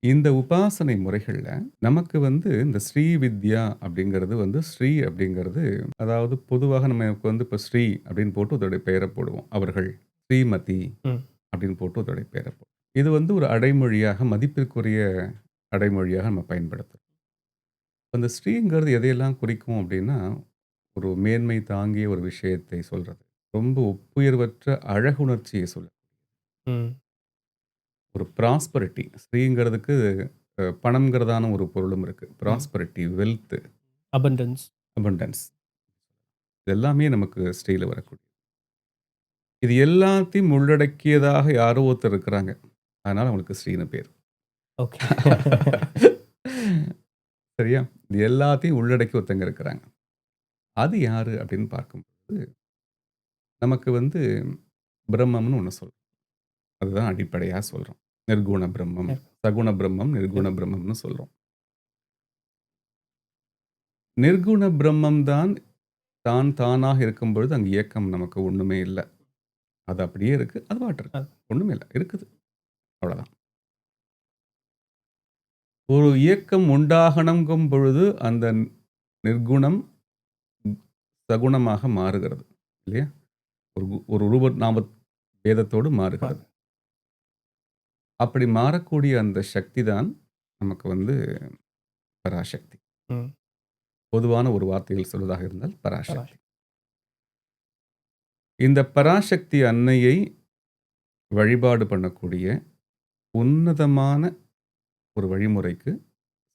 இந்த உபாசனை முறைகள்ல நமக்கு இந்த ஸ்ரீ வித்யா அப்படிங்கிறது ஸ்ரீ அப்படிங்கிறது அதாவது பொதுவாக நமக்கு இப்ப ஸ்ரீ அப்படின்னு போட்டு அதோடைய பெயரை போடுவோம். அவர்கள், ஸ்ரீமதி ம். அப்படின்னு போட்டு அதோடைய பெயரை போடுவோம். இது ஒரு அடைமொழியாக மதிப்பிற்குரிய அடைமொழியாக நம்ம பயன்படுத்துறோம். அந்த ஸ்ரீங்கிறது எதையெல்லாம் குறிக்கும் அப்படின்னா, ஒரு மேன்மை தாங்கிய ஒரு விஷயத்தை சொல்றது. ரொம்ப ஒப்புயர்வற்ற அழகுணர்ச்சியை சொல்லும். ம். ஒரு ப்ராஸ்பரிட்டி ஸ்ரீங்கிறதுக்கு பணம்ங்கிறதான ஒரு பொருளும் இருக்கு. ம். Prosperity, wealth, abundance. அபண்டன்ஸ் இது எல்லாமே நமக்கு ஸ்ரீல வரக்கூடியது. இது எல்லாத்தையும் உள்ளடக்கியதாக யாரோ ஒருத்தர் இருக்கிறாங்க. அதனால அவங்களுக்கு ஸ்ரீன்னு பேரு. ஓகே. சரியா? இது எல்லாத்தையும் உள்ளடக்கி ஒருத்தங்க இருக்கிறாங்க. அது யாரு அப்படின்னு பார்க்கும்போது, நமக்கு பிரம்மம்னு ஒண்ணு சொல்றோம். அதுதான் அடிப்படையா சொல்றோம். நிர்குண பிரம்மம், சகுண பிரம்மம், நிர்குண பிரம்மம்னு சொல்றோம். நிர்குண பிரம்மம் தான் தான் தானாக இருக்கும்பொழுது அங்க இயக்கம் நமக்கு ஒண்ணுமே இல்ல. அது அப்படியே இருக்கு. அது பாட்டு இருக்கு. ஒண்ணுமே இல்ல. இருக்குது. அவ்வளோதான். ஒரு இயக்கம் உண்டாகணுங்கும் பொழுது அந்த நிர்குணம் சகுணமாக மாறுகிறது. இல்லையா? ஒரு ரூப நாம பேதத்தோடு மாறுகிறது. அப்படி மாறக்கூடிய அந்த சக்தி தான் நமக்கு பராசக்தி. ம். பொதுவான ஒரு வார்த்தையில் சொல்வதாக இருந்தால் பராசக்தி. பராசக்தி. இந்த பராசக்தி அன்னையை வழிபாடு பண்ணக்கூடிய உன்னதமான ஒரு வழிமுறைக்கு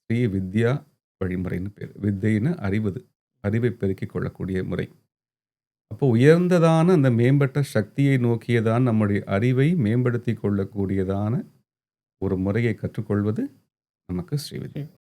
ஸ்ரீ வித்யா வழிமுறைன்னு பேரு. வித்தைன்னு அறிவது. அறிவை பெருக்கிக் கொள்ளக்கூடிய முறை. அப்போ உயர்ந்ததான அந்த மேம்பட்ட சக்தியை நோக்கியதான நம்முடைய அறிவை மேம்படுத்திக் கொள்ளக்கூடியதான ஒரு முறையை கற்றுக்கொள்வது நமக்கு ஸ்ரீவித்யா.